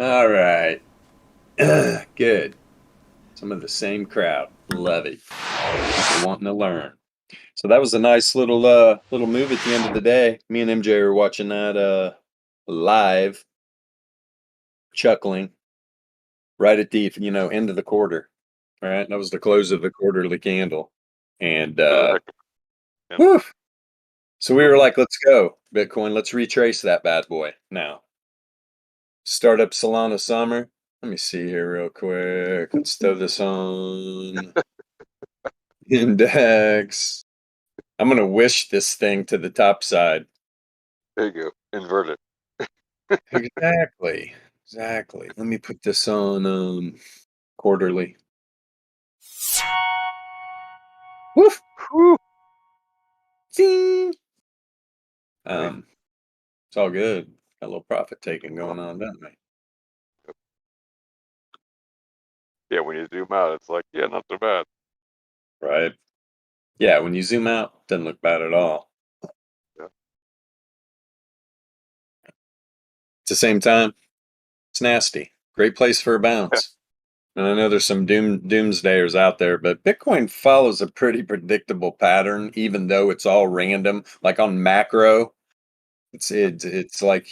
All right. Good. Some of the same crowd. Love it. People wanting to learn. So that was a nice little move at the end of the day. Me and MJ were watching that live, chuckling right at the end of the quarter. Right? That was the close of the quarterly candle. And It was a heck of a candle. whew. So we were like, let's go, Bitcoin. Let's retrace that bad boy now. Startup Solana Summer. Let me see here real quick. Let's throw this on index. I'm gonna wish this thing to the top side. There you go. Invert it. Exactly. Exactly. Let me put this on quarterly. Woof. Whew. Zing. Right. It's all good. Got a little profit taking going on, don't we? Yeah, when you zoom out, it's like, yeah, not so bad. Right. Yeah, when you zoom out, doesn't look bad at all. Yeah. At the same time, it's nasty. Great place for a bounce. And I know there's some doomsdayers out there, but Bitcoin follows a pretty predictable pattern, even though it's all random. Like on macro, it's like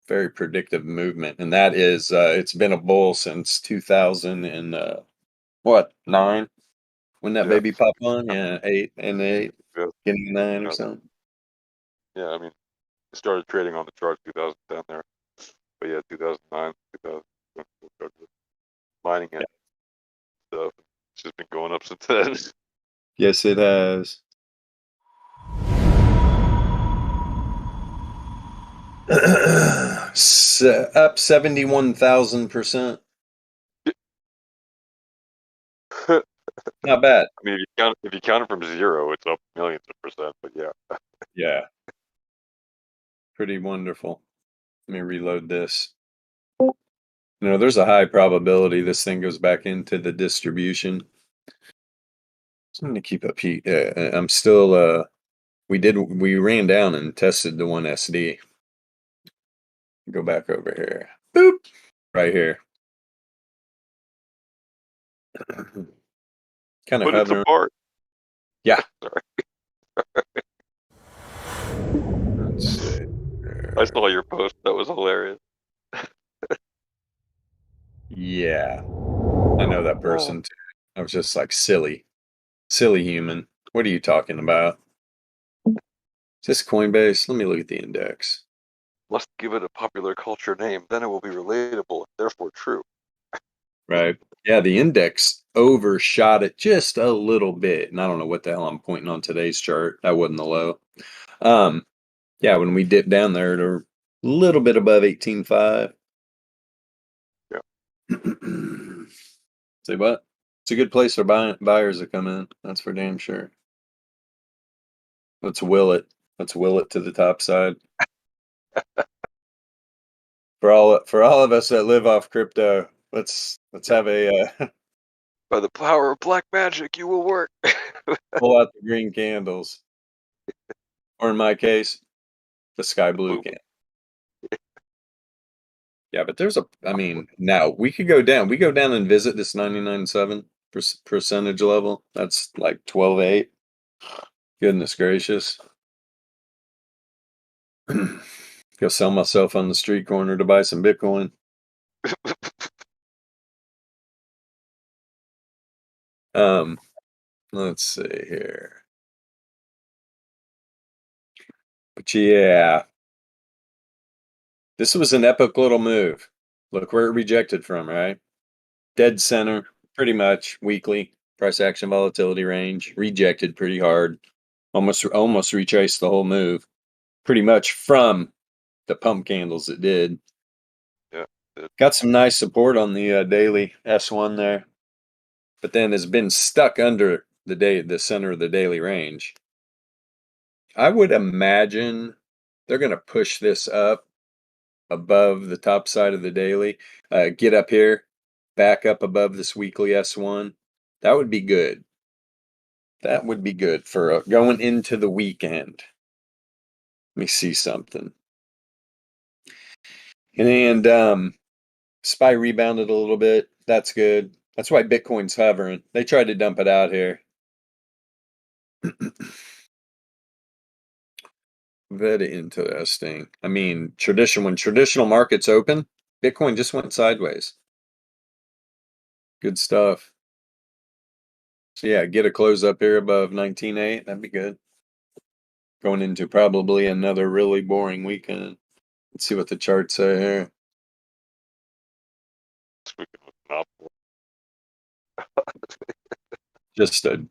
very predictive movement, and that is it's been a bull since 2000 and what 9 when that Yeah. baby popped on, yeah, 8 Yeah. getting 9 or Yeah. something. Yeah. I mean, it started trading on the chart 2010 there. But yeah, 2009, 2000, started mining Yeah. it stuff. It's just been going up since then. Yes, it has. Up 71,000%. I Not bad. mean, if you count it from zero, it's up millions of percent. But yeah. Yeah, pretty wonderful. Let me reload this. There's a high probability this thing goes back into the distribution. So I'm gonna keep up. I'm still. We ran down and tested the one SD. Go back over here. Boop. Right here. Kind of But it's hovering. apart. Yeah. Sorry. Let's see. I saw your post. That was hilarious. Yeah. I know that Oh, person too. I was just like silly human. What are you talking about? Is this Coinbase? Let me look at the index. must give it a popular culture name. Then it will be relatable and therefore true. Right. Yeah, the index overshot it just a little bit. And I don't know what the hell I'm pointing on today's chart. That wasn't the low. Um, yeah, when we dipped down there to a little bit above 18.5. Yeah. Say what? It's a good place for buyers to come in. That's for damn sure. Let's will it. Let's will it to the top side. For all of us that live off crypto, let's have a By the power of black magic, you will work. pull out the green candles, or in my case, the sky blue Blue. candle. Yeah, but I mean, now we could go down. We go down and visit this 99.7 percentage level. That's like 12.8. Goodness gracious. Go sell myself on the street corner to buy some Bitcoin. Um, let's see here. But yeah, this was an epic little move. Look where it rejected from, right? Dead center, pretty much weekly price action volatility range, rejected pretty hard. Almost retraced the whole move, pretty much from the pump candles it did. Yeah. Got some nice support on the daily S1 there, but then has been stuck under the center of the daily range. I would imagine they're going to push this up above the top side of the daily, get up here, back up above this weekly S1. That would be good. That would be good for going into the weekend. Let me see something. And SPY rebounded a little bit. That's good. That's why Bitcoin's hovering. They tried to dump it out here. Very interesting. I mean, when traditional markets open, Bitcoin just went sideways. Good stuff. So yeah, get a close up here above 19.8. That'd be good. Going into probably another really boring weekend. Let's see what the charts say here. This weekend was phenomenal. Just a Down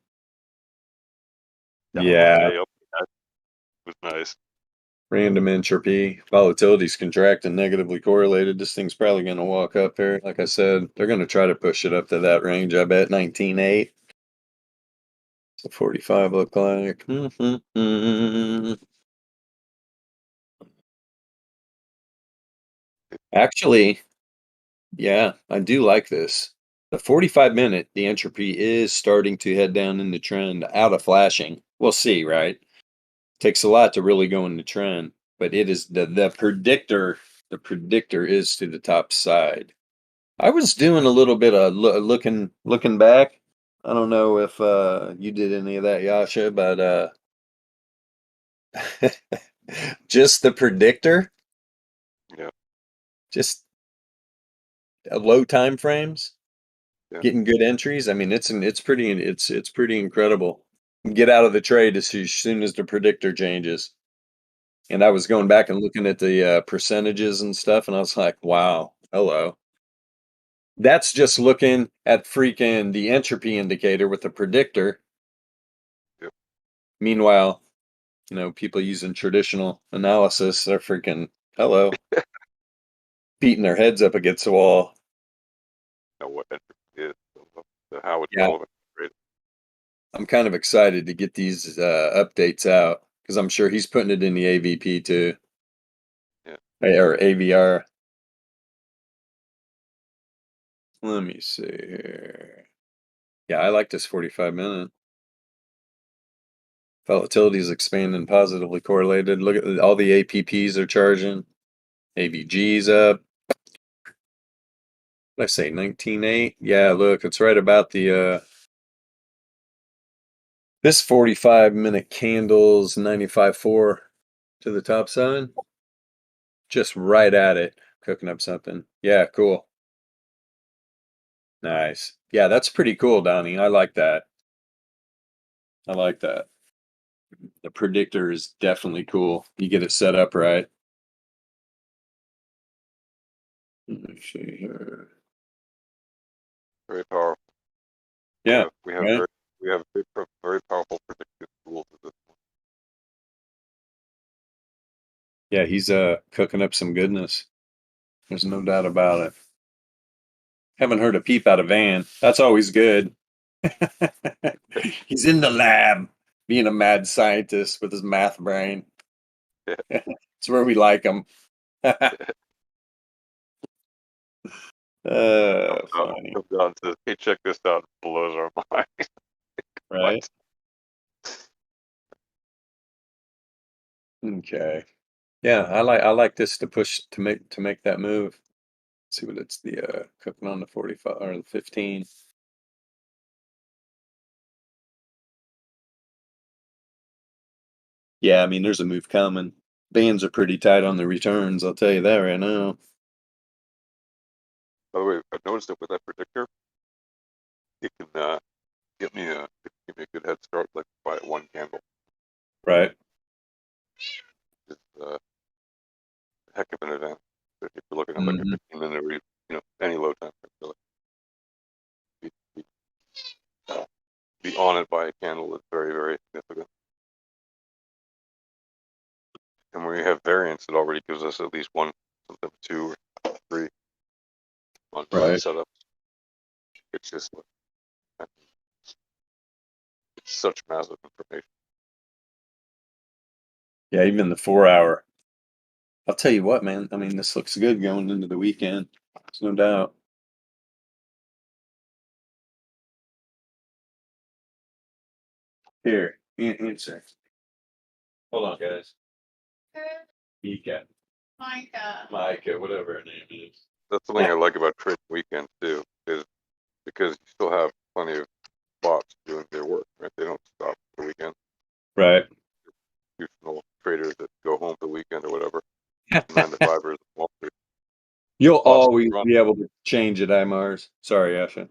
one yeah, day, up that was nice. random entropy. Volatility's contracting, negatively correlated. This thing's probably going to walk up here. Like I said, they're going to try to push it up to that range. I bet 19.8. So 45 look like. Actually, yeah, I do like this. The 45-minute, the entropy is starting to head down in the trend out of flashing. We'll see, right? Takes a lot to really go in the trend, but it is the predictor. The predictor is to the top side. I was doing a little bit of looking back. I don't know if you did any of that, Yasha, but just the predictor, Yeah, just low time frames, yeah. getting good entries. I mean, it's pretty incredible. Get out of the trade as soon as the predictor changes. And I was going back and looking at the percentages and stuff, and I was like, wow, hello. That's just looking at freaking the entropy indicator with the predictor. Yep. Meanwhile, people using traditional analysis, they're freaking, hello, beating their heads up against the wall. Know what entropy is, how it's Yeah, relevant. Right? I'm kind of excited to get these updates out because I'm sure he's putting it in the AVP too, Yeah. or AVR. Let me see here. Yeah, I like this 45-minute. Volatility is expanding, positively correlated. Look at all the APPs are charging. AVG's up. What did I say 19.8? Yeah, look, it's right about the this 45-minute candle's 95.4 to the top side. Just right at it, cooking up something. Yeah, cool. Nice. Yeah, that's pretty cool, Donnie. I like that. I like that. The predictor is definitely cool. You get it set up right. Let me see here. Very powerful. Yeah, We have right. very powerful predictive tools at this point. Yeah, he's cooking up some goodness. There's no doubt about it. Haven't heard a peep out of Van. That's always good. He's in the lab, being a mad scientist with his math brain. Yeah. It's where we like him. Funny, Comes down to, hey, check this out, blows our mind. right? What? Okay. Yeah, I like this to push to make that move. Let's see what it's the cooking on the 45 or the 15. Yeah, I mean there's a move coming. Bands are pretty tight on the returns, I'll tell you that right now. By the way, I've noticed that with that predictor, it can give me a good head start, like by one candle. Right. It's a heck of an advantage. If you're looking at like a Hmm. 15-minute or any low time frame, so be on it by a candle is very, very significant. And when we have variance, it already gives us at least one, sometimes two or three on Right. setup. It's just it's such massive information. Yeah, even the 4 hour. I'll tell you what, man. I mean, this looks good going into the weekend. There's no doubt. Here, answer. Hold on, guys. Mika. Micah, whatever her name is. That's something I like about trading weekends too, is because you still have plenty of bots doing their work, right? They don't stop for the weekend. Right. Traditional traders that go home for the weekend or whatever, 9 to 5ers in Wall Street. You'll Bots still always run. be able to change it, IMARS. Sorry, Asha.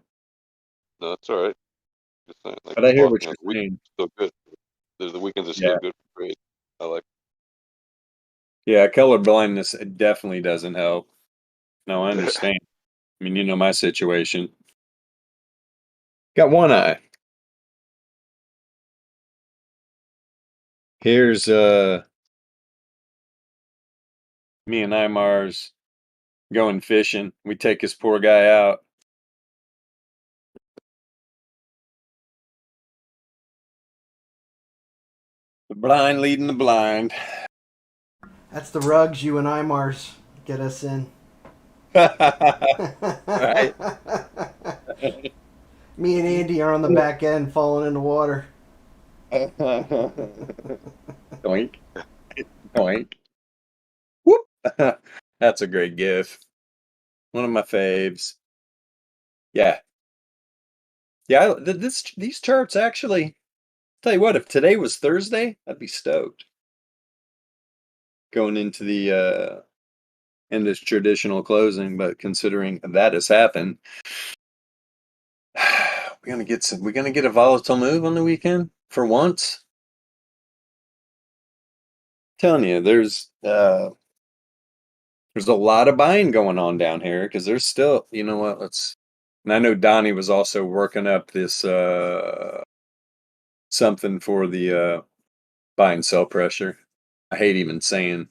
No, that's all right. Just saying, like But I hear bots, what the you're weekends saying. are still good. The weekends are still Yeah. good for trade. I like. Yeah, color blindness it definitely doesn't help. No, I understand. I mean, you know my situation. Got one eye. Here's me and IMARS going fishing. We take this poor guy out. The blind leading the blind. That's the rugs you and IMARS get us in. Right. Me and Andy are on the back end falling in the water. Doink. Doink. Whoop. That's a great gif. One of my faves. Yeah. Yeah, these charts actually, tell you what, if today was Thursday, I'd be stoked. Going into the end of traditional closing, but considering that has happened, we're gonna get a volatile move on the weekend for once. Telling you, there's a lot of buying going on down here because there's still, you know what, and I know Donnie was also working up this something for the buy and sell pressure. I hate even saying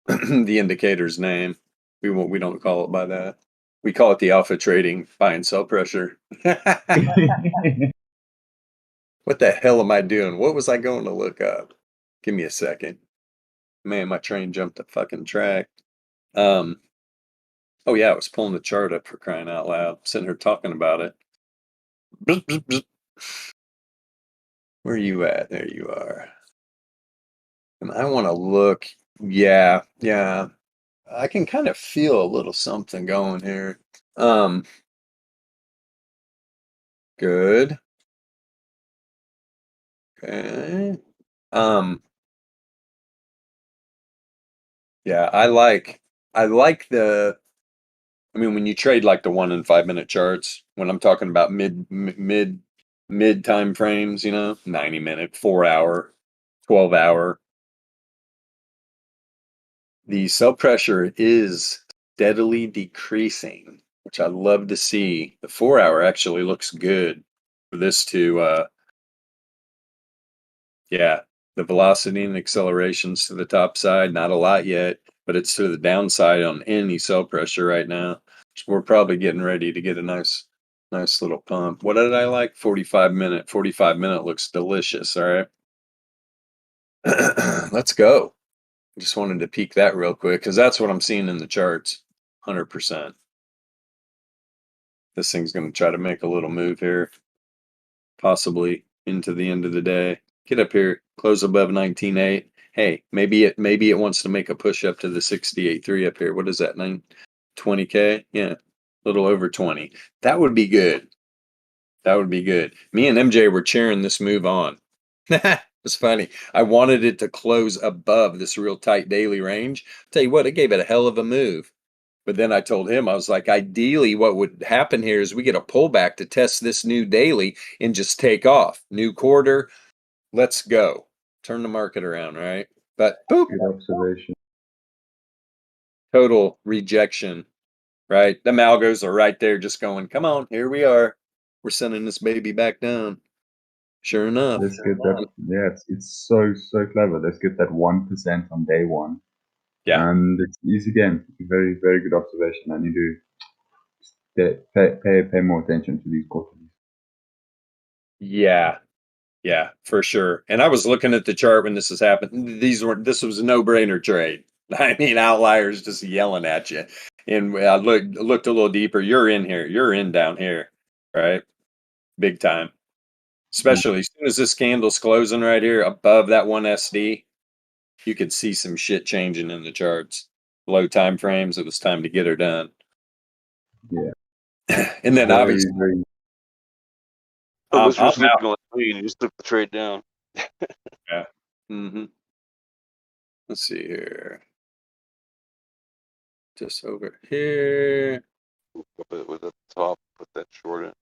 the indicator's name. We don't call it by that. We call it the alpha trading buy and sell pressure. What the hell am I doing? What was I going to look up? Give me a second. Man, my train jumped the fucking track. Oh yeah, I was pulling the chart up for crying out loud. Sitting here talking about it. Bzz, bzz, bzz. Where are you at? There you are. And I want to look. Yeah, yeah. I can kind of feel a little something going here. Good. Okay. Um, yeah, I like I mean, when you trade like the 1 and 5 minute charts, when I'm talking about mid time frames, 90 minute, 4 hour, 12 hour, the sell pressure is steadily decreasing, which I love to see. The 4 hour actually looks good for this to yeah, the velocity and accelerations to the top side, not a lot yet, but it's to the downside on any sell pressure right now. So we're probably getting ready to get a nice little pump. What did I like? 45 minute. 45 minute looks delicious. All right. Let's go. Just wanted to peek that real quick because that's what I'm seeing in the charts. 100%. This thing's going to try to make a little move here, possibly into the end of the day. Get up here, close above 19.8. Hey, maybe it wants to make a push up to the 68.3 up here. What is that? 20K? Yeah, a little over 20. That would be good. That would be good. Me and MJ were cheering this move on. It's funny. I wanted it to close above this real tight daily range. Tell you what, it gave it a hell of a move. But then I told him, I was like, ideally, what would happen here is we get a pullback to test this new daily and just take off. New quarter, let's go. Turn the market around, right? But boop, Good observation. total rejection, right? The Malgos are right there just going, come on, here we are. We're sending this baby back down. Sure enough. Let's get that. Yeah, it's so clever. Let's get that 1% on day one, Yeah. and it's easy game. Very good observation. I need to pay more attention to these quarterlies. Yeah. Yeah, for sure. And I was looking at the chart when this has happened. This was a no-brainer trade. I mean, outliers just yelling at you. And I looked a little deeper. You're in here. You're in down here, right? Big time. Especially as soon as this candle's closing right here above that one SD, you could see some shit changing in the charts. low time frames, it was time to get her done. Yeah. And then Very, obviously, very. Unless you're I'm sleeping like me and you just took the trade down. Yeah. Let's see here. Just over here. Up it was at the top, put that short in.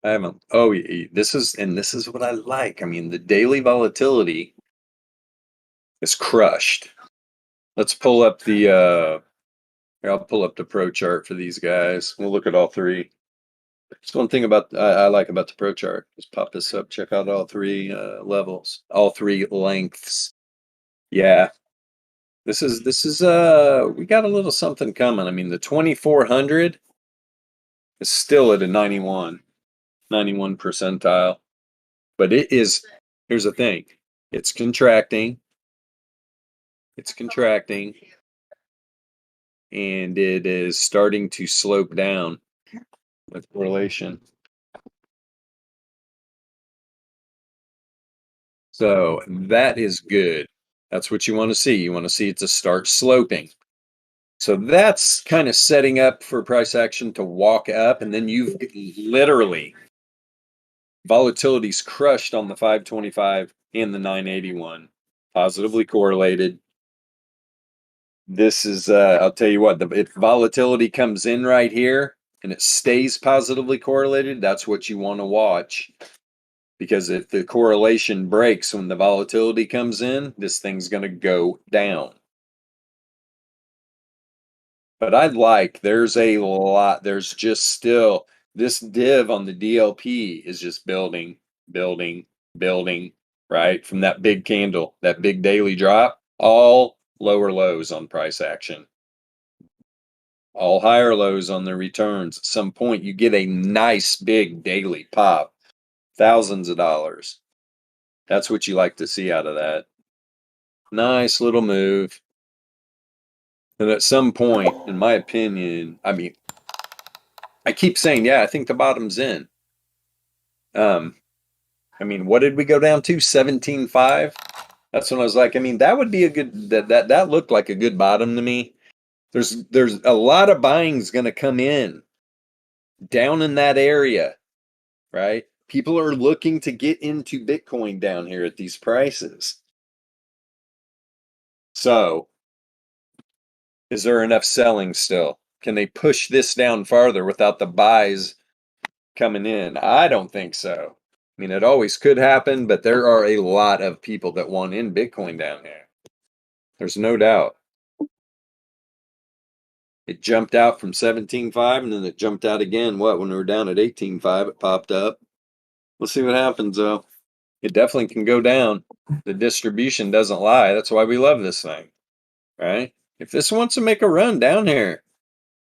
I haven't. Oh, this is what I like. I mean, the daily volatility is crushed. Let's pull up the. Here, I'll pull up the pro chart for these guys. We'll look at all three. That's one thing about I like about the pro chart. Just pop this up. Check out all three levels, all three lengths. Yeah, this is we got a little something coming. I mean, the 2400 is still at a 91 percentile, but it is. Here's the thing: it's contracting. It's contracting, and it is starting to slope down with correlation. So that is good. That's what you want to see. You want to see it to start sloping. So that's kind of setting up for price action to walk up, and then you've literally volatility's crushed on the 525 and the 981, positively correlated. This is I'll tell you what, if volatility comes in right here and it stays positively correlated, that's what you want to watch. Because if the correlation breaks when the volatility comes in, this thing's going to go down. But there's a lot, there's just still, this div on the DLP is just building, building, building, right? From that big candle, that big daily drop, all lower lows on price action. All higher lows on the returns. At some point, you get a nice big daily pop, thousands of dollars. That's what you like to see out of that. Nice little move. And at some point, in my opinion, I mean, I keep saying, yeah, I think the bottom's in. I mean, what did we go down to? 17.5? That's when I was like, I mean, that would be a good, that looked like a good bottom to me. There's a lot of buying's going to come in down in that area, right? People are looking to get into Bitcoin down here at these prices. So, is there enough selling still? Can they push this down farther without the buys coming in? I don't think so. I mean, it always could happen, but there are a lot of people that want in Bitcoin down there. There's no doubt. It jumped out from 17.5 and then it jumped out again. When we were down at 18.5, it popped up. We'll see what happens though. It definitely can go down. The distribution doesn't lie. That's why we love this thing, right? If this wants to make a run down here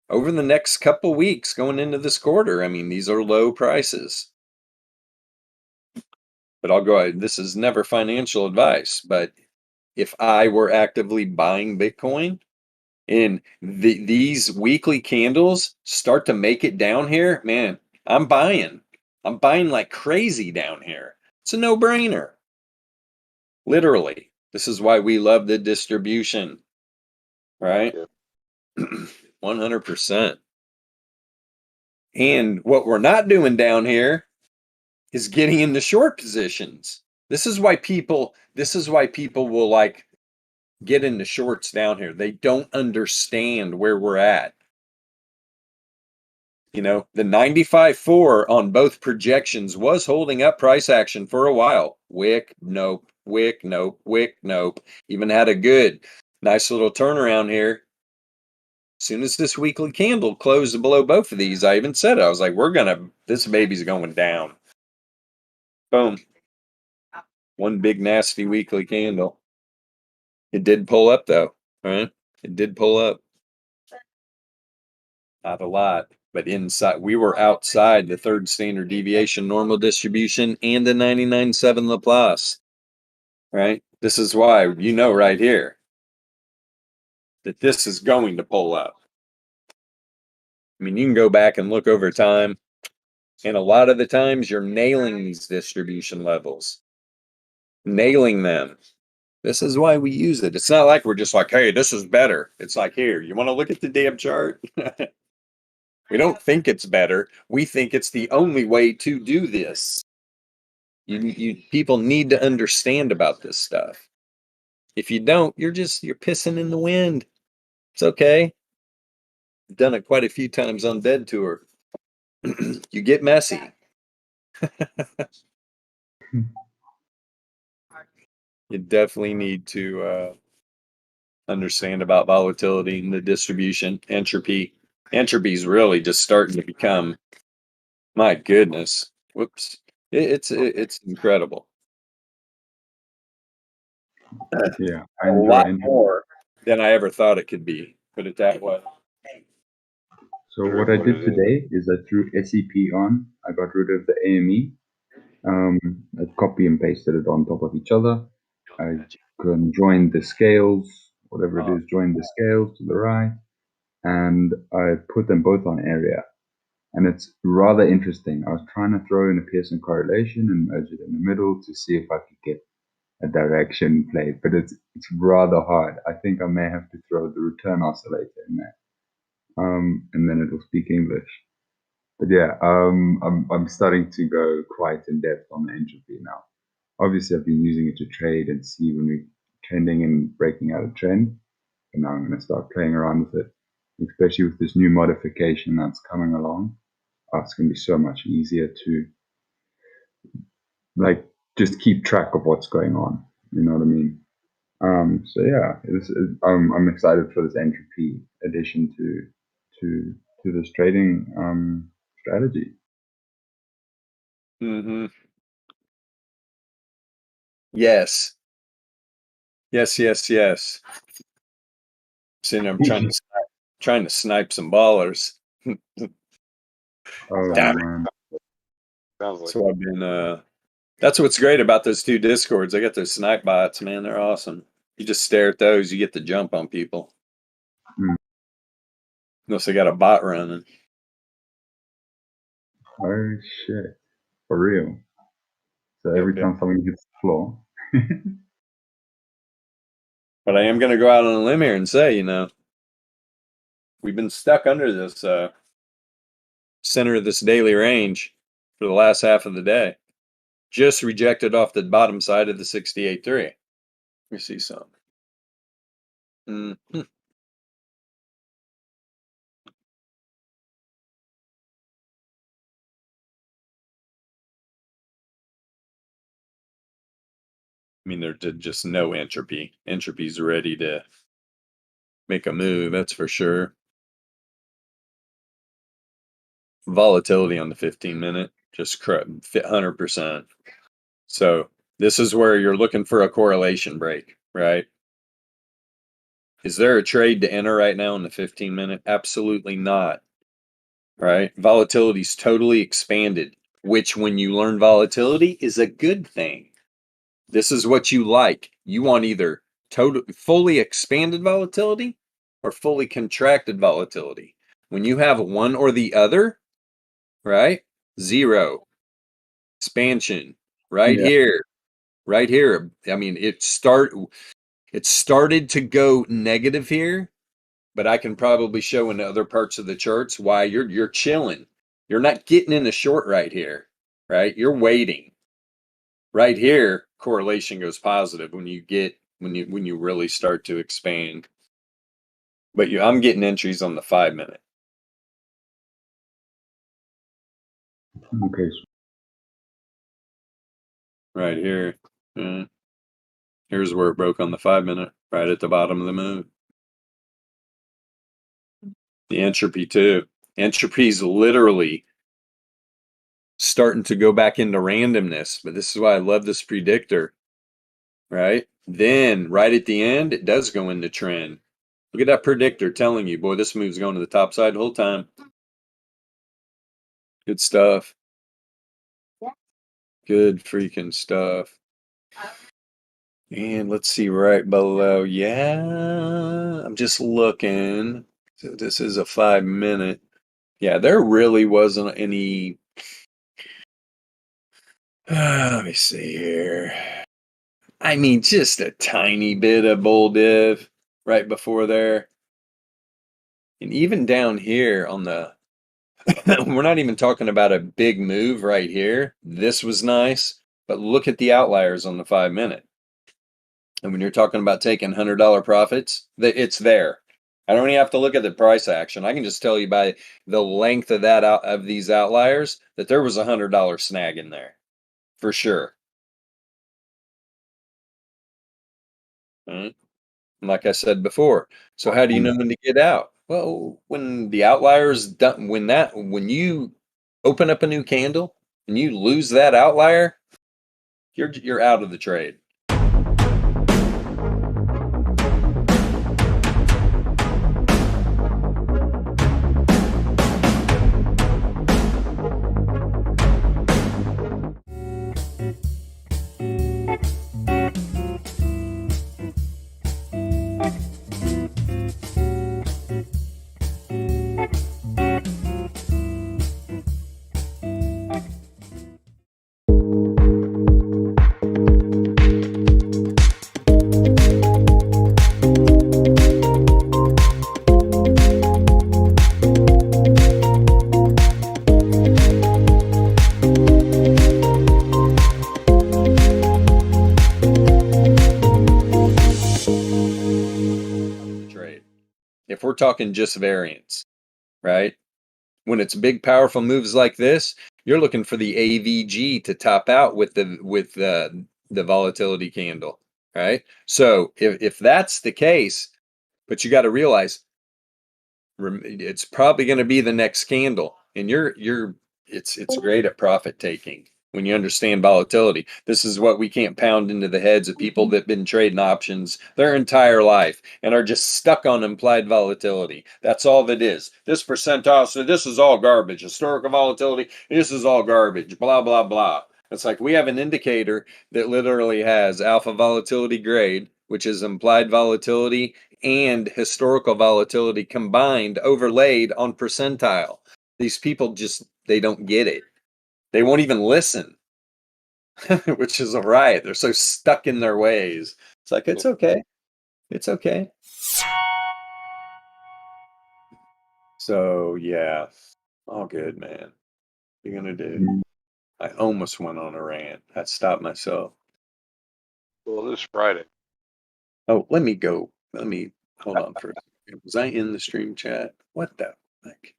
over the next couple weeks going into this quarter, I mean, these are low prices. But I'll go ahead. This is never financial advice, but if I were actively buying Bitcoin and these weekly candles start to make it down here, man, I'm buying. I'm buying like crazy down here. It's a no-brainer. Literally. This is why we love the distribution, right? Yeah. 100%. And what we're not doing down here is getting into short positions. This is why people will like get into shorts down here. They don't understand where we're at. You know, the 95.4 on both projections was holding up price action for a while. Wick, nope, wick, nope, wick, nope. Even had a good, nice little turnaround here. As soon as this weekly candle closed below both of these, I even said it. I was like, this baby's going down. Boom. One big nasty weekly candle. It did pull up though, right? It did pull up. Not a lot, but inside, we were outside the third standard deviation normal distribution and the 99.7 Laplace, right? This is why, you know, right here, that this is going to pull up. I mean, you can go back and look over time, and a lot of the times you're nailing these distribution levels, nailing them. This is why we use it. It's not like we're just like, hey, this is better. It's like, here, you want to look at the damn chart? We don't think it's better. We think it's the only way to do this. People need to understand about this stuff. If you don't, you're pissing in the wind. It's okay. I've done it quite a few times on Dead Tour. You get messy. You definitely need to understand about volatility and the distribution, entropy. Entropy is really just starting to become, my goodness. Whoops. It's incredible. Yeah, I A enjoy lot it. more than I ever thought it could be. Put it that way. So Very what I what did it is. today is I threw SEP on. I got rid of the AME. I copy and pasted it on top of each other. I joined the scales, whatever it is, joined the scales to the right, and I put them both on area. And it's rather interesting. I was trying to throw in a Pearson correlation and merge it in the middle to see if I could get a direction play, but it's rather hard. I think I may have to throw the return oscillator in there, and then it'll speak English. But yeah, I'm starting to go quite in depth on the entropy now. Obviously, I've been using it to trade and see when we're trending and breaking out a trend. But now I'm going to start playing around with it, especially with this new modification that's coming along. It's going to be so much easier to like just keep track of what's going on. You know what I mean? So yeah, I'm excited for this entropy addition to this trading strategy. Mm-hmm. Yes. Yes. Sitting there, I'm trying to snipe some ballers. Oh Damn it. man, Sounds like So I've been that's what's great about those two discords. I got those snipe bots, man. They're awesome. You just stare at those, you get the jump on people. Mm. Unless they got a bot running. oh shit, for real. So every Yep. time someone hits the floor, But I am gonna go out on a limb here and say, we've been stuck under this center of this daily range for the last half of the day. Just rejected off the bottom side of the 68.3. Let me see something. Mm-hmm. I mean, there's just no entropy. Entropy's ready to make a move, that's for sure. Volatility on the 15-minute, just 100%. So this is where you're looking for a correlation break, right? Is there a trade to enter right now in the 15-minute? Absolutely not, right? Volatility's totally expanded, which when you learn volatility is a good thing. This is what you like. You want either fully expanded volatility or fully contracted volatility. When you have one or the other, right? Zero. Expansion. Right yeah, here. Right here. I mean, it started to go negative here, but I can probably show in other parts of the charts why you're chilling. You're not getting in a short right here, right? You're waiting. Right here, correlation goes positive when you really start to expand. But I'm getting entries on the 5-minute. okay. Right here. Here's where it broke on the 5-minute, right at the bottom of the move. The entropy too. Entropy's literally starting to go back into randomness, but this is why I love this predictor, right? Then right at the end, it does go into trend. Look at that predictor telling you, boy, this move's going to the top side the whole time. Good stuff. Good freaking stuff. And let's see right below. Yeah, I'm just looking. So this is a 5-minute. Yeah, there really wasn't any. Let me see here. I mean, just a tiny bit of bull div right before there. And even down here on the, we're not even talking about a big move right here. This was nice, but look at the outliers on the 5-minute. And when you're talking about taking $100 profits, it's there. I don't even have to look at the price action. I can just tell you by the length of that of these outliers that there was $100 snag in there for sure. Right? Like I said before, so how do you know when to get out? Well, when the outliers done, when you open up a new candle and you lose that outlier, you're out of the trade. If we're talking just variance, right? When it's big, powerful moves like this, you're looking for the AVG to top out with the volatility candle, right? So if that's the case, but you got to realize it's probably going to be the next candle, and it's great at profit taking when you understand volatility. This is what we can't pound into the heads of people that have been trading options their entire life and are just stuck on implied volatility. That's all that is. This percentile, so this is all garbage. Historical volatility, this is all garbage, blah, blah, blah. It's like we have an indicator that literally has alpha volatility grade, which is implied volatility and historical volatility combined, overlaid on percentile. These people they don't get it. They won't even listen, which is a riot. They're so stuck in their ways. It's like, it's okay. It's okay. So, yeah, all good, man. What are you going to do? I almost went on a rant. I stopped myself. Well, this Friday. Oh, let me go. Hold on for a second. Was I in the stream chat? What the heck?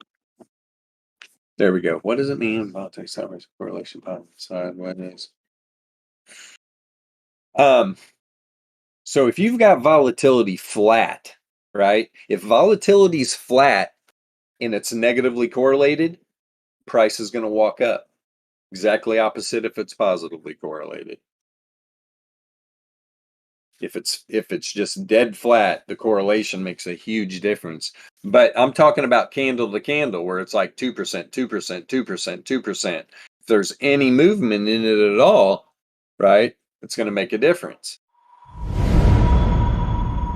There we go. What does it mean? Volatility sideways correlation sideways. So if you've got volatility flat, right? If volatility's flat and it's negatively correlated, price is going to walk up. Exactly opposite if it's positively correlated. If it's just dead flat, the correlation makes a huge difference. But I'm talking about candle to candle where it's like 2%, 2%, 2%, 2%. If there's any movement in it at all, right, it's going to make a difference.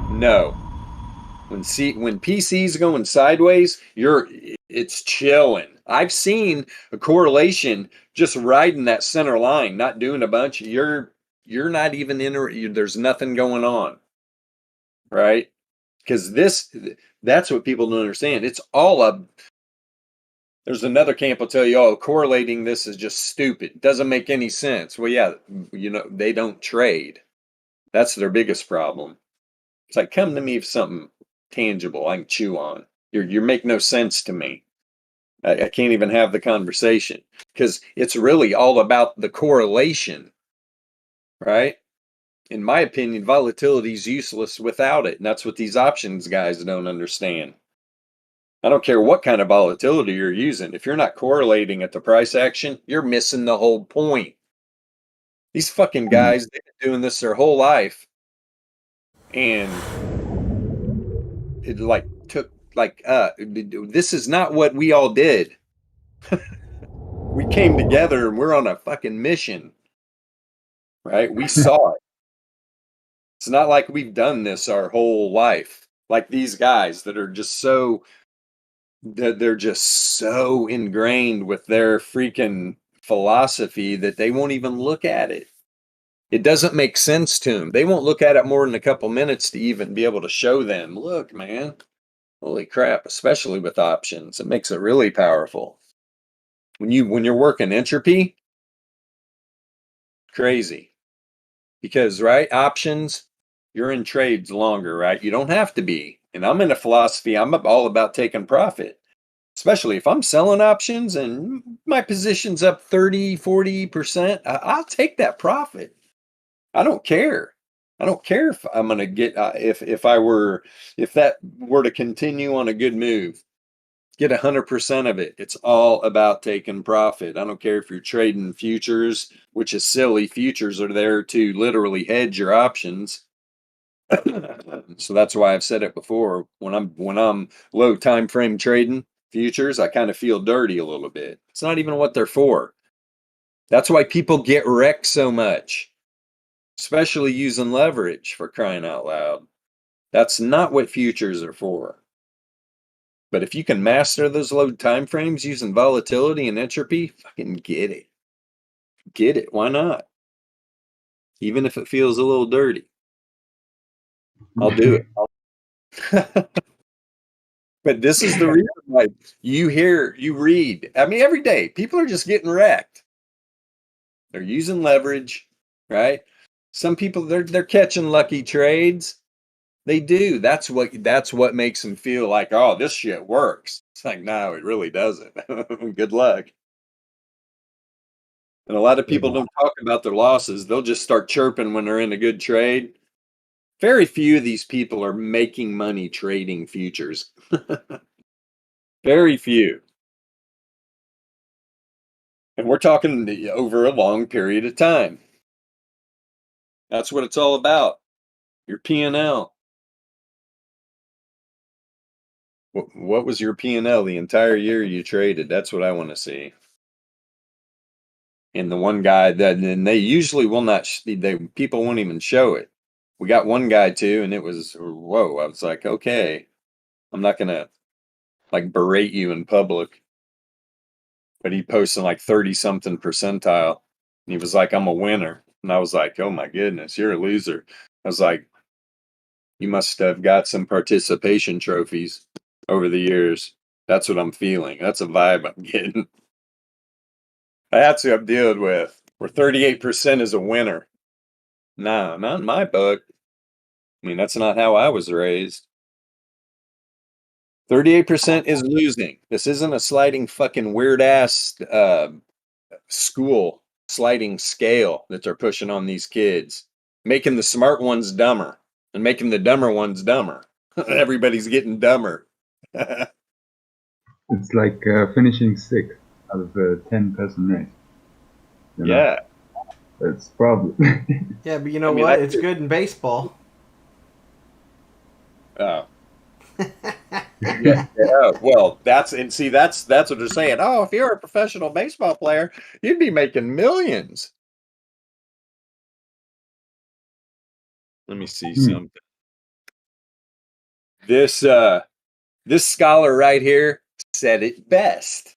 No. When PC's going sideways, it's chilling. I've seen a correlation just riding that center line, not doing a bunch. You're not even there's nothing going on, right? Because that's what people don't understand. It's all there's another camp will tell you, oh, correlating this is just stupid. Doesn't make any sense. Well, yeah, they don't trade. That's their biggest problem. It's like, come to me with something tangible I can chew on. You make no sense to me. I can't even have the conversation because it's really all about the correlation, right? In my opinion, volatility is useless without it. And that's what these options guys don't understand. I don't care what kind of volatility you're using. If you're not correlating at the price action, you're missing the whole point. These fucking guys, they've been doing this their whole life. And it this is not what we all did. We came together and we're on a fucking mission, right? We saw it. It's not like we've done this our whole life. Like these guys that are just they're just so ingrained with their freaking philosophy that they won't even look at it. It doesn't make sense to them. They won't look at it more than a couple minutes to even be able to show them, look, man, holy crap, especially with options. It makes it really powerful. When you're working entropy, crazy. Because, right, options, you're in trades longer, right? You don't have to be. And I'm in a philosophy, I'm all about taking profit. Especially if I'm selling options and my position's up 30, 40%, I'll take that profit. I don't care. I don't care if I'm going to get, if that were to continue on a good move, get 100% of it. It's all about taking profit. I don't care if you're trading futures, which is silly. Futures are there to literally hedge your options. So that's why I've said it before. When I'm low time frame trading futures, I kind of feel dirty a little bit. It's not even what they're for. That's why people get wrecked so much, especially using leverage, for crying out loud. That's not what futures are for. But if you can master those low time frames using volatility and entropy, fucking get it. Get it. Why not? Even if it feels a little dirty. I'll do it. But this is the reason why you read. I mean, every day, people are just getting wrecked. They're using leverage, right? Some people, they're catching lucky trades. They do. That's what makes them feel like, oh, this shit works. It's like, no, it really doesn't. Good luck. And a lot of people don't talk about their losses. They'll just start chirping when they're in a good trade. Very few of these people are making money trading futures. Very few. And we're talking over a long period of time. That's what it's all about. Your P&L. What was your P&L the entire year you traded? That's what I want to see. And the one guy that, and they usually will not, people won't even show it. We got one guy too, and it was, whoa, I was like, okay, I'm not going to like berate you in public. But he posted like 30 something percentile. And he was like, I'm a winner. And I was like, oh my goodness, you're a loser. I was like, you must have got some participation trophies over the years. That's what I'm feeling. That's a vibe I'm getting. That's who I'm dealing with. Where 38% is a winner. Nah, not in my book. I mean, that's not how I was raised. 38% is losing. This isn't a sliding fucking weird ass school sliding scale that they're pushing on these kids, making the smart ones dumber and making the dumber ones dumber. Everybody's getting dumber. It's like finishing sixth out of a 10-person race. You know? Yeah. That's problem. Yeah, but you know what? It's good in baseball. Oh. Yeah. Well, that's what they're saying. Oh, if you're a professional baseball player, you'd be making millions. Let me see something. This scholar right here said it best.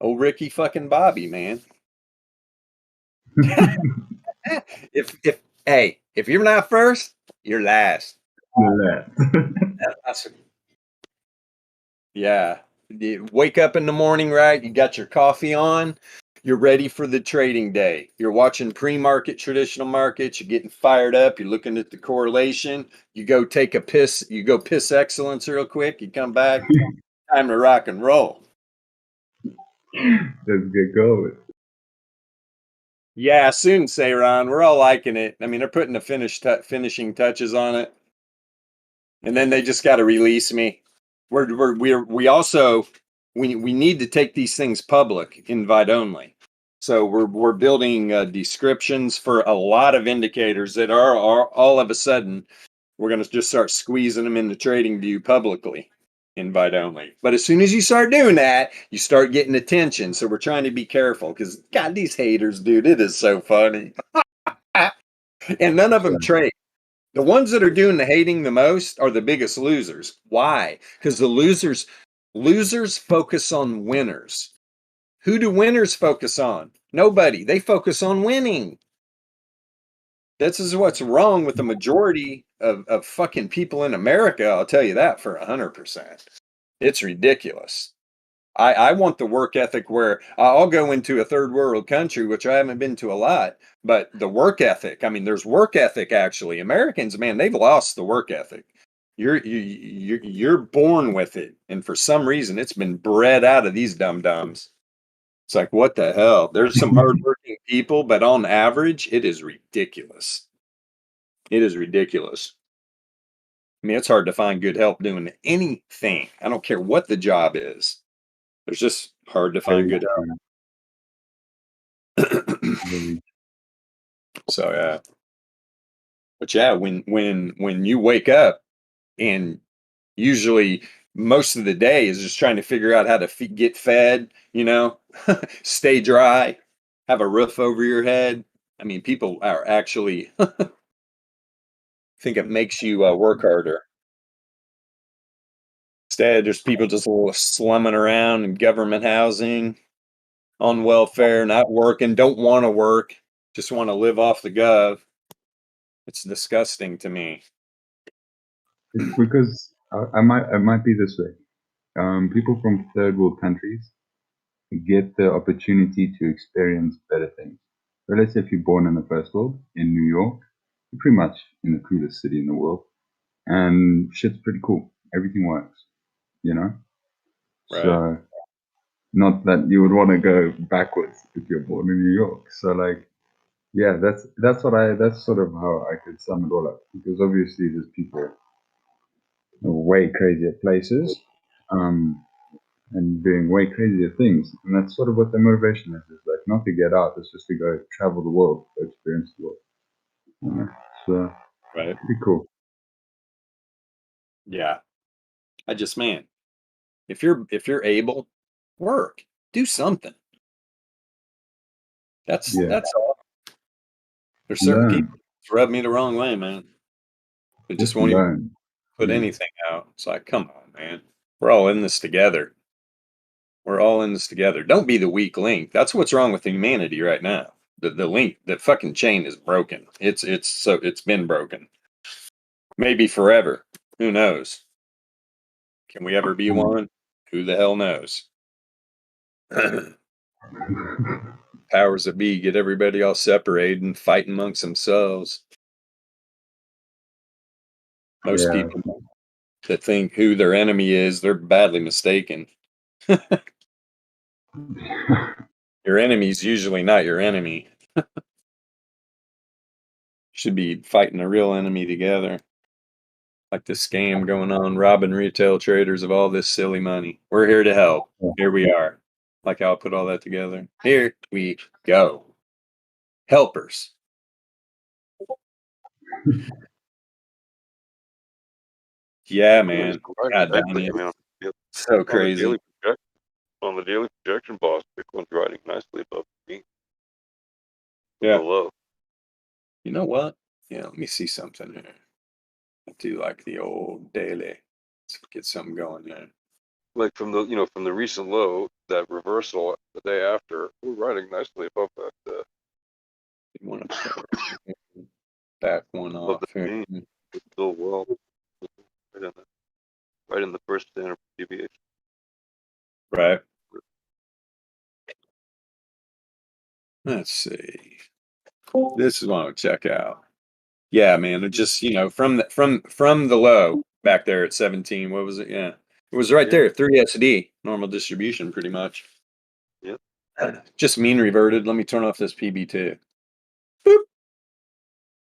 Oh, Ricky fucking Bobby, man. if you're not first, you're last. Yeah. You wake up in the morning, right? You got your coffee on. You're ready for the trading day. You're watching pre-market traditional markets. You're getting fired up. You're looking at the correlation. You go take a piss. You go piss excellence real quick. You come back. Time to rock and roll. Let's get going. Yeah, soon, Sayron. We're all liking it. I mean, they're putting the finishing touches on it, and then they just got to release me. We also need to take these things public, invite only. So we're building descriptions for a lot of indicators that are all of a sudden we're going to just start squeezing them into TradingView publicly, invite only. But as soon as you start doing that, you start getting attention. So we're trying to be careful because God, these haters, dude, it is so funny. And none of them trade. The ones that are doing the hating the most are the biggest losers. Why? Because the losers focus on winners. Who do winners focus on? Nobody. They focus on winning. This is what's wrong with the majority of fucking people in America. I'll tell you that for 100%. It's ridiculous. I want the work ethic where I'll go into a third world country, which I haven't been to a lot, but the work ethic, I mean, there's work ethic actually. Americans, man, they've lost the work ethic. You're born with it. And for some reason, it's been bred out of these dum-dums. It's like, what the hell? There's some hardworking people, but on average, it is ridiculous. It is ridiculous. I mean, it's hard to find good help doing anything. I don't care what the job is. There's just hard to find good help. So yeah. But yeah, when you wake up and usually most of the day is just trying to figure out how to get fed, stay dry, have a roof over your head. I mean, people are actually think it makes you work harder. Instead, there's people just a little slumming around in government housing, on welfare, not working, don't want to work, just want to live off the gov. It's disgusting to me. It's because I might be this way. People from third world countries get the opportunity to experience better things. So let's say if you're born in the first world, in New York, you're pretty much in the coolest city in the world, and shit's pretty cool. Everything works, Right. So not that you would want to go backwards if you're born in New York. So like, yeah, that's sort of how I could sum it all up. Because obviously there's people way crazier places, and doing way crazier things, and that's sort of what the motivation is like, not to get out, it's just to go travel the world, experience the world. So Right. pretty cool. Yeah. Man, if you're able, work, do something. That's all. There's certain people that rub me the wrong way, man. They just won't even put anything out. It's like, come on, man. We're all in this together. We're all in this together. Don't be the weak link. That's what's wrong with humanity right now. The link, the fucking chain is broken. It's been broken. Maybe forever. Who knows? Can we ever be one? Who the hell knows? Powers that be get everybody all separated and fight amongst themselves. Most people that think who their enemy is, they're badly mistaken. Your enemy's usually not your enemy. Should be fighting a real enemy together. Like this scam going on, robbing retail traders of all this silly money. We're here to help. Here we are. Like I'll put all that together. Here we go. Helpers. Yeah, man. God damn it. So crazy. On the daily projection, boss, Bitcoin's riding nicely above the mean. Yeah. Low. You know what? Yeah, let me see something here. I do like the old daily. Let's get something going there. Like from the recent low, that reversal the day after, we're riding nicely above that. You want to back one off here. It's still well right in the first standard deviation. Right. Let's see. This is one to check out. Yeah, man. It just, from the low back there at 17, what was it? Yeah. It was right there, 3SD, normal distribution pretty much. Yep. Just mean reverted. Let me turn off this PB2. Boop.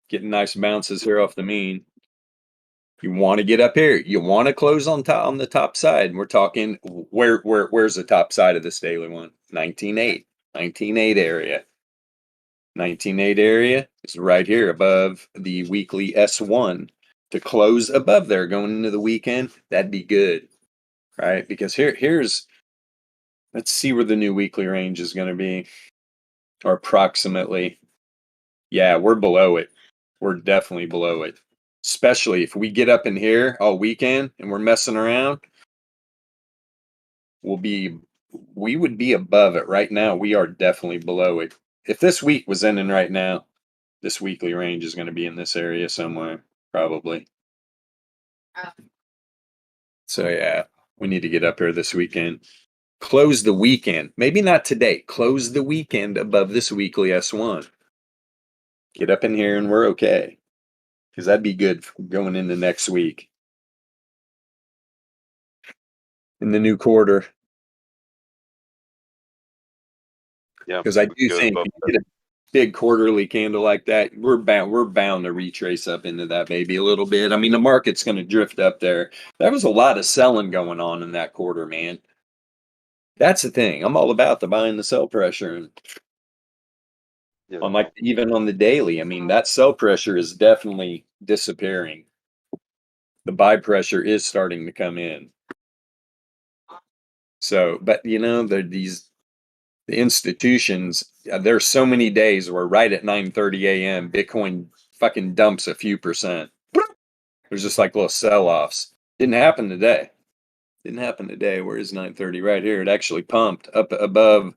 Getting nice bounces here off the mean. You want to get up here. You want to close on the top side. We're talking where's the top side of this daily one? 19.8. 19.8 area. 19.8 area is right here above the weekly S1. To close above there going into the weekend, that'd be good. Right? Because here's let's see where the new weekly range is going to be. Or approximately. Yeah, we're below it. We're definitely below it. Especially if we get up in here all weekend and we're messing around, we'll be we would be above it right now. We are definitely below it. If this week was ending right now, this weekly range is going to be in this area somewhere, probably. So yeah, we need to get up here this weekend. Close the weekend. Maybe not today. Close the weekend above this weekly S1. Get up in here and we're okay. Because that'd be good going into next week. In the new quarter. Yeah, Because I we do get think above if you get a big quarterly candle like that, we're bound to retrace up into that maybe a little bit. I mean, the market's going to drift up there. There was a lot of selling going on in that quarter, man. That's the thing. I'm all about the buy and the sell pressure. And yeah, on like even on the daily, I mean, that sell pressure is definitely disappearing. The buy pressure is starting to come in. So, but you know, the institutions, there's so many days where right at 9:30 a.m. Bitcoin fucking dumps a few percent. There's just like little sell-offs. Didn't happen today. Where is 9:30? Right here. It actually pumped up above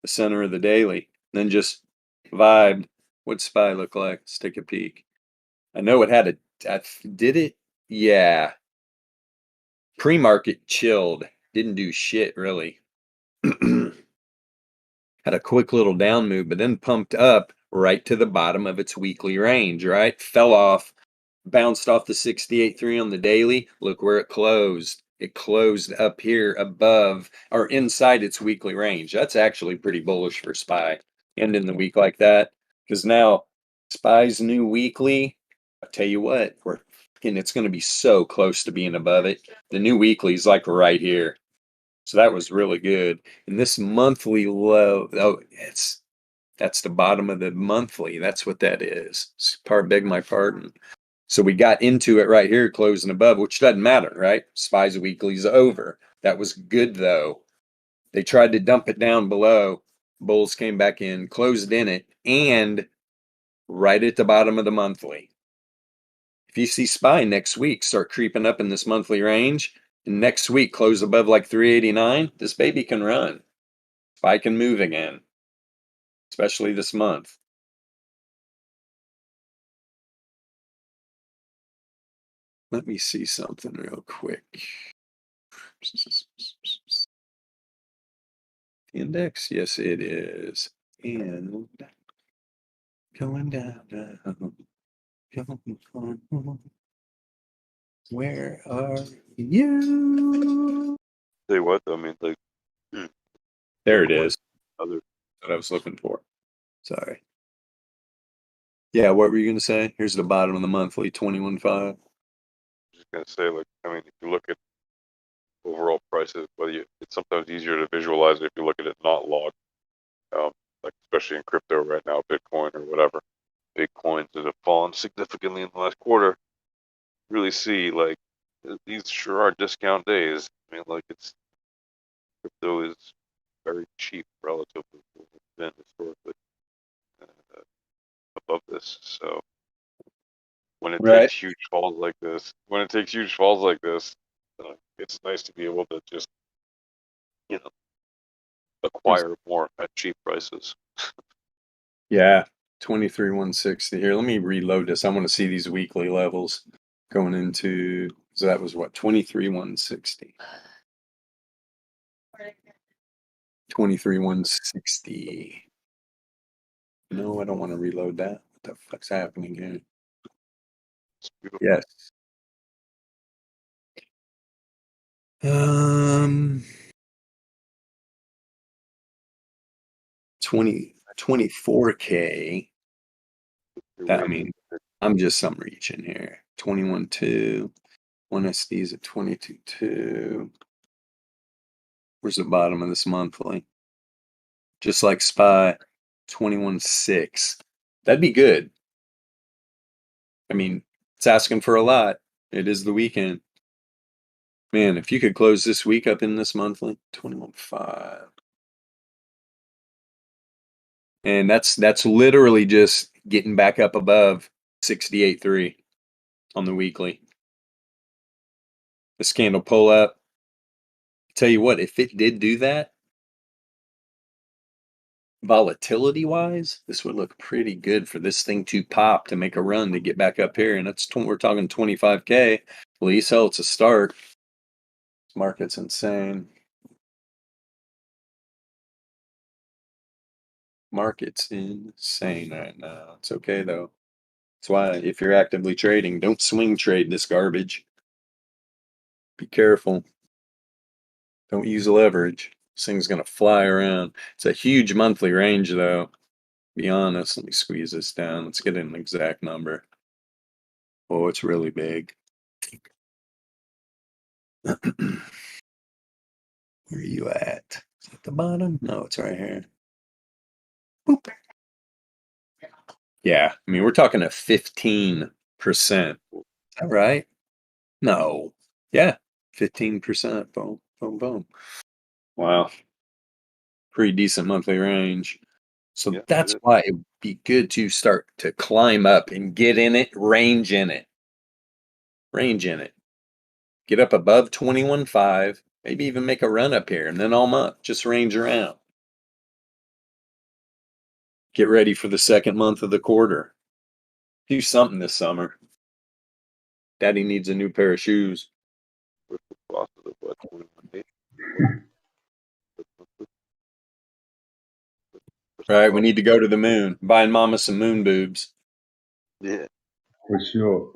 the center of the daily. Then just vibed. What's SPY look like? Let's take a peek. I know it had did it? Yeah. Pre-market chilled. Didn't do shit really. Had a quick little down move, but then pumped up right to the bottom of its weekly range, right? Fell off, bounced off the 68.3 on the daily. Look where it closed. It closed up here above or inside its weekly range. That's actually pretty bullish for SPY. Ending the week like that. Because now SPY's new weekly, I'll tell you what, it's going to be so close to being above it. The new weekly is like right here. So that was really good. And this monthly low, that's the bottom of the monthly. That's what that is. Beg my pardon. So we got into it right here, closing above, which doesn't matter, right? SPY's weekly's over. That was good though. They tried to dump it down below. Bulls came back in, closed in it, and right at the bottom of the monthly. If you see SPY next week start creeping up in this monthly range, and next week close above like 389, this baby can run. SPY can move again, especially this month. Let me see something real quick. Index, yes, it is. And going down. Where are you? tell you what, though, I mean, like, There it is. other, What I was looking for. Sorry. Yeah, what were you gonna say? Here's the bottom of the monthly, 21.5. just gonna say, like, I mean, if you look at overall prices, it's sometimes easier to visualize it if you look at it not logged, like especially in crypto right now, Bitcoin or whatever. Big coins that have fallen significantly in the last quarter. Really see, like, these sure are discount days. I mean, like, crypto is very cheap relative to what it's been historically above this. So when it Right. takes huge falls like this, it's nice to be able to just, acquire more at cheap prices. Yeah, 23,160 here. Let me reload this. I want to see these weekly levels going into, so that was what, 23,160. 23,160. No, I don't want to reload that. What the fuck's happening here? It's beautiful. Yes. 24K. I mean, I'm just some reaching here. 21.2. 1SD's at 22.2. Where's the bottom of this monthly? Just like SPY, 21.6. That'd be good. I mean, it's asking for a lot. It is the weekend. Man, if you could close this week up in this monthly, 21.5. And that's literally just getting back up above 68.3 on the weekly. This candle pull up. Tell you what, if it did do that, volatility wise, this would look pretty good for this thing to pop to make a run to get back up here. And that's we're talking 25K. At least hell, it's a start. This market's insane. Market's insane right now. It's okay though. That's why if you're actively trading, don't swing trade this garbage. Be careful. Don't use leverage. This thing's gonna fly around. It's a huge monthly range though. Be honest. Let me squeeze this down. Let's get an exact number. Oh, it's really big. Where are you at? Is it at the bottom? No, it's right here. Boop. Yeah, I mean, we're talking a 15%. Is that right? No. Yeah, 15%. Boom, boom, boom. Wow. Pretty decent monthly range. So Yeah, that's it is. why it would be good to start to climb up and get in it, range in it. Range in it. Get up above 21.5, maybe even make a run up here, and then all month, just range around. Get ready for the second month of the quarter. Do something this summer. Daddy needs a new pair of shoes. With the losses of what, 21.8? Right, we need to go to the moon. Buying mama some moon boobs. Yeah. For sure.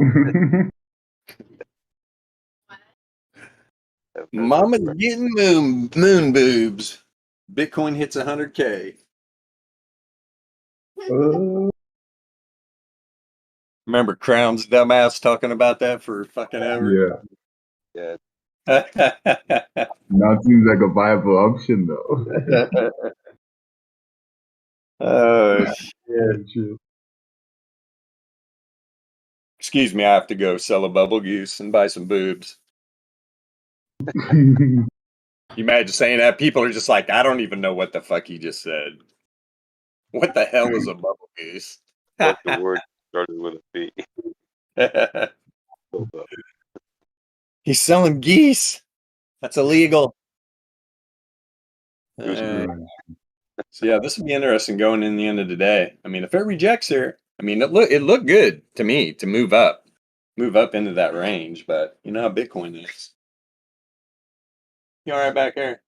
Mama's getting moon boobs. Bitcoin hits 100K. Remember Crown's dumbass talking about that for fucking ever? Yeah. Yeah. Now it seems like a viable option though. Oh, shit. Shit. Excuse me, I have to go sell a bubble goose and buy some boobs. You imagine saying that? People are just like, I don't even know what the fuck he just said. What the hell is a bubble goose? Like the word started with a B. Built up. He's selling geese. That's illegal. Goose Uh, Right. so yeah, this would be interesting going in the end of the day. I mean, if it rejects here, I mean, it looked good to me to move up into that range. But you know how Bitcoin is. You all right back there?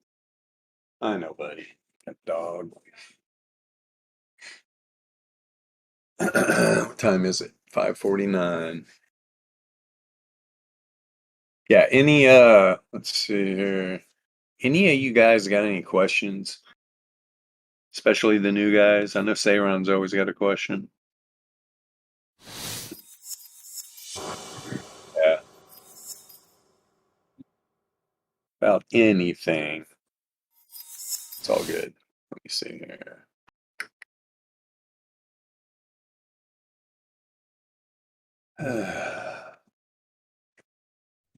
I know, buddy. That dog. What time is it? 5:49. Yeah, any let's see here. Any of you guys got any questions? Especially the new guys. I know Sayron's always got a question. Yeah. About anything. It's all good. Let me see here.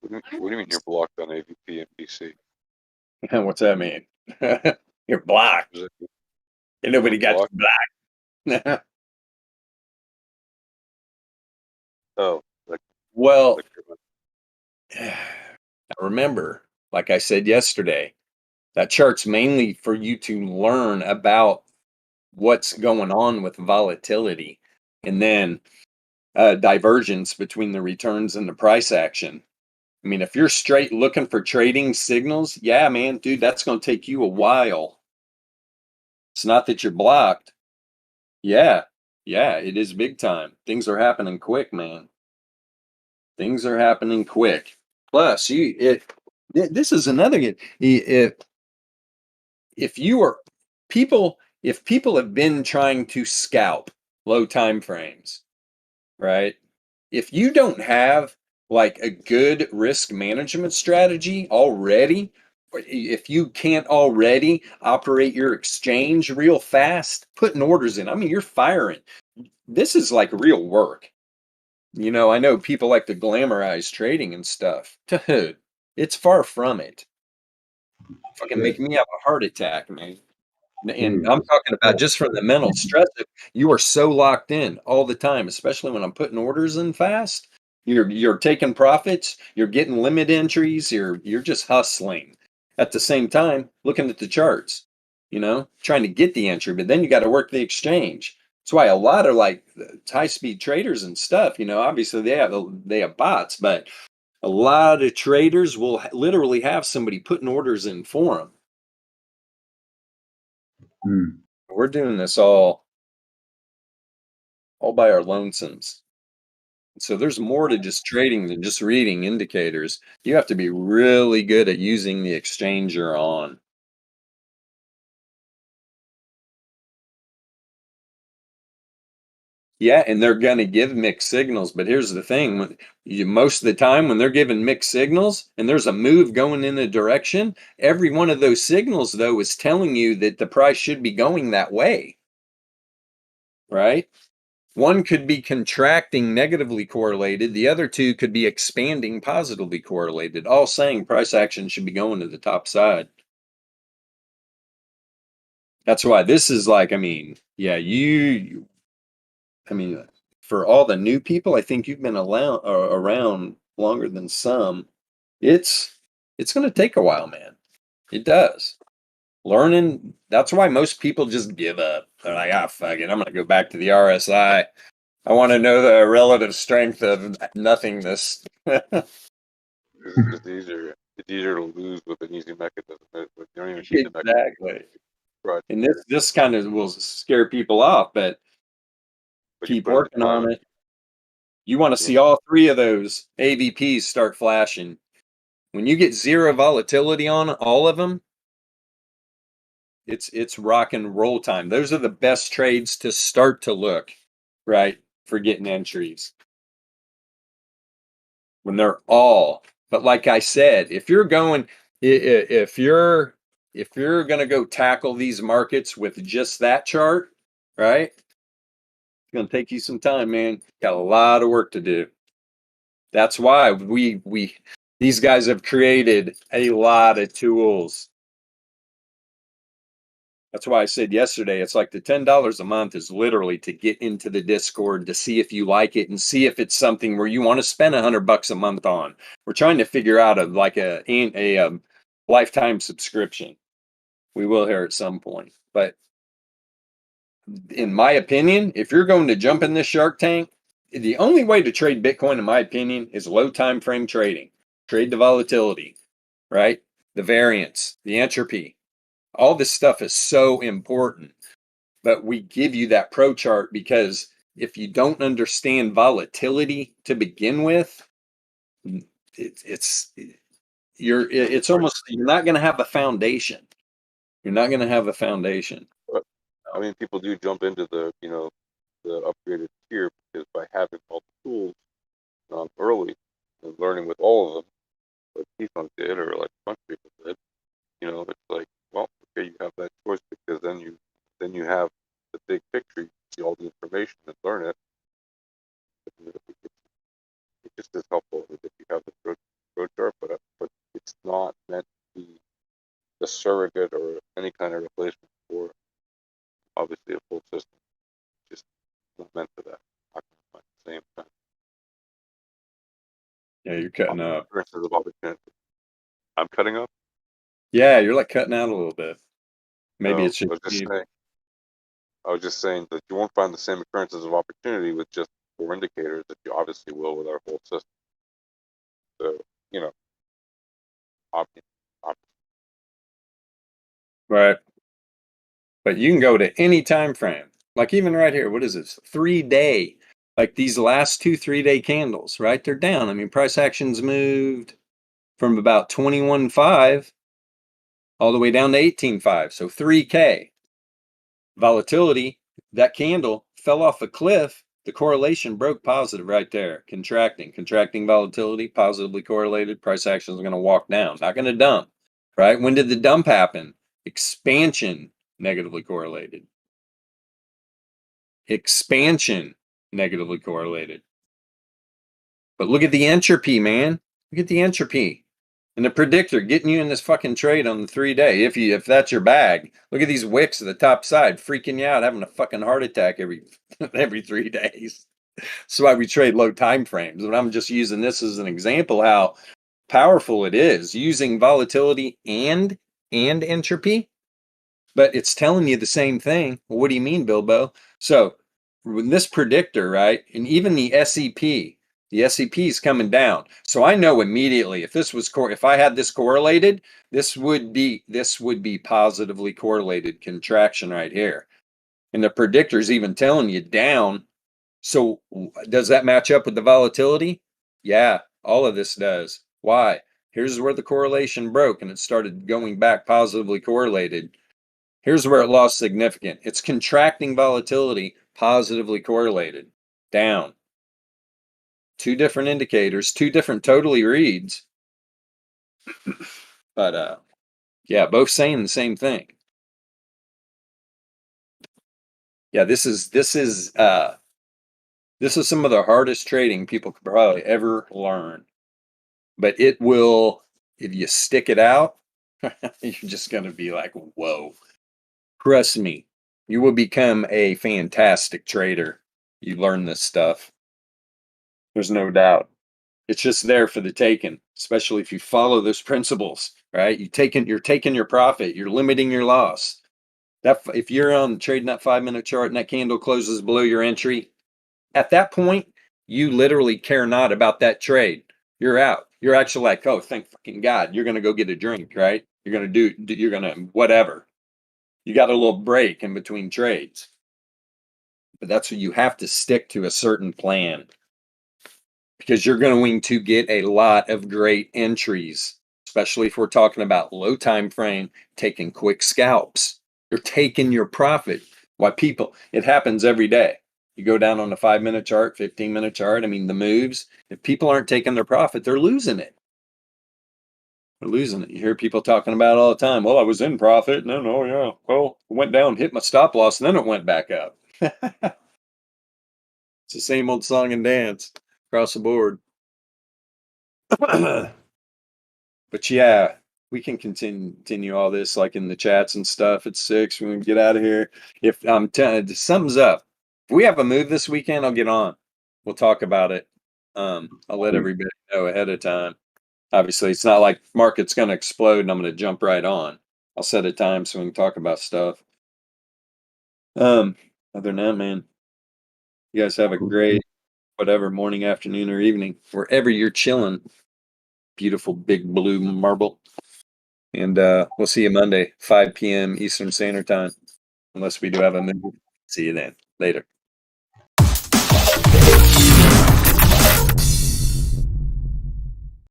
What do you mean you're blocked on AVP and PC? What's that mean? You're blocked. Is it- Ain't nobody got you blocked? blocked. Oh, like Well, you're- remember, like I said yesterday, that chart's mainly for you to learn about what's going on with volatility and then divergence between the returns and the price action. I mean, if you're straight looking for trading signals, yeah, man, dude, that's going to take you a while. It's not that you're blocked. Yeah, it is big time. Things are happening quick, man. Things are happening quick. Plus, this is another. If you are if people have been trying to scalp low time frames, right? If you don't have like a good risk management strategy already, or if you can't already operate your exchange real fast, putting orders in, I mean, you're firing. This is like real work. You know, I know people like to glamorize trading and stuff. Dude, it's far from it. Fucking make me have a heart attack, man. And I'm talking about just from the mental stress of you are so locked in all the time, especially when I'm putting orders in fast. You're taking profits, you're getting limit entries, you're just hustling. At the same time, looking at the charts. trying to get the entry, but then you got to work the exchange. That's why a lot of like high speed traders and stuff, obviously they have bots, but a lot of traders will literally have somebody putting orders in for them. We're doing this all by our lonesomes. So there's more to just trading than just reading indicators. You have to be really good at using the exchange you're on. Yeah, and they're going to give mixed signals. But here's the thing. Most of the time when they're giving mixed signals and there's a move going in a direction, every one of those signals, though, is telling you that the price should be going that way. Right? One could be contracting negatively correlated. The other two could be expanding positively correlated, all saying price action should be going to the top side. That's why this is like, for all the new people, I think you've been around longer than some. It's going to take a while, man. It does. Learning, that's why most people just give up. They're like, fuck it, I'm going to go back to the RSI. I want to know the relative strength of nothingness. It's easier. It's easier to lose with an easy mechanism. You don't even see the mechanism. Exactly. Right. And this kind of will scare people off, but keep working on it. You want to see all three of those AVPs start flashing. When you get zero volatility on all of them, it's rock and roll time. Those are the best trades to start to look, right, for getting entries. When they're all, but like I said, if you're going to go tackle these markets with just that chart, right? It's going to take you some time, man. Got a lot of work to do. That's why these guys have created a lot of tools. That's why I said yesterday, it's like the $10 a month is literally to get into the Discord to see if you like it and see if it's something where you want to spend $100 a month on. We're trying to figure out a lifetime subscription. We will here at some point, but in my opinion, if you're going to jump in this Shark Tank, the only way to trade Bitcoin, in my opinion, is low time frame trading. Trade the volatility, right? The variance, the entropy. All this stuff is so important, but we give you that pro chart because if you don't understand volatility to begin with, it's almost, you're not going to have a foundation. You're not going to have a foundation. I mean, people do jump into the upgraded tier because by having all the tools early and learning with all of them, like T-Funk did or like a bunch of people did, it's like, well, okay, you have that choice because then you have the big picture, you see all the information and learn it. It just is helpful if you have the pro chart, but it's not meant to be the surrogate or any kind of replacement for obviously a full system. Just not meant for that. Not at the same time. Yeah, you're cutting up. Appearances of opportunity. I'm cutting up. Yeah, you're like cutting out a little bit. Maybe it's just I was just saying that you won't find the same occurrences of opportunity with just 4 indicators that you obviously will with our whole system. So, right. But you can go to any time frame. Like even right here, what is this? 3-day. Like these last 2 3-day candles, right? They're down. I mean, price action's moved from about 21.5 all the way down to 18.5. So 3K. Volatility, that candle fell off a cliff. The correlation broke positive right there. Contracting volatility, positively correlated. Price action is going to walk down. Not going to dump, right? When did the dump happen? Expansion, negatively correlated. Expansion, negatively correlated. But look at the entropy, man. Look at the entropy. And the predictor getting you in this fucking trade on the 3-day. If that's your bag. Look at these wicks at the top side, freaking you out, having a fucking heart attack every 3 days. That's why we trade low time frames. And I'm just using this as an example how powerful it is using volatility and entropy. but it's telling you the same thing. Well, what do you mean, Bilbo? So when this predictor, right, and even the SEP is coming down. So I know immediately if this was if I had this correlated, this would be positively correlated contraction right here. And the predictor's even telling you down. So does that match up with the volatility? Yeah, all of this does. Why? Here's where the correlation broke and it started going back positively correlated. Here's where it lost significant. It's contracting volatility, positively correlated, down. Two different indicators, two different totally reads. But yeah, both saying the same thing. Yeah, this is some of the hardest trading people could probably ever learn. But it will, if you stick it out, you're just going to be like, whoa. Trust me, you will become a fantastic trader. You learn this stuff. There's no doubt. It's just there for the taking, especially if you follow those principles, right? You're taking your profit, you're limiting your loss. That if you're on trading that 5-minute chart and that candle closes below your entry, at that point, you literally care not about that trade. You're out. You're actually like, oh, thank fucking God, you're gonna go get a drink, right? You're gonna whatever. You got a little break in between trades. But that's what you have to stick to a certain plan. Because you're going to get a lot of great entries, especially if we're talking about low time frame, taking quick scalps. You're taking your profit. Why people, it happens every day. You go down on a 5-minute chart, 15-minute chart. I mean, the moves, if people aren't taking their profit, they're losing it. They're losing it. You hear people talking about it all the time. Well, I was in profit. No, yeah. Well, it went down, hit my stop loss, and then it went back up. It's the same old song and dance across the board. But yeah, we can continue all this like in the chats and stuff at 6. We're gonna get out of here. If I'm telling something's up, if we have a move this weekend, I'll get on. We'll talk about it. I'll let everybody know ahead of time. Obviously, it's not like market's gonna explode and I'm gonna jump right on. I'll set a time so we can talk about stuff. Other than that, man, you guys have a great whatever morning, afternoon, or evening, wherever you're chilling. Beautiful big blue marble. And we'll see you Monday, 5 p.m. Eastern Standard Time, unless we do have a move. See you then. Later.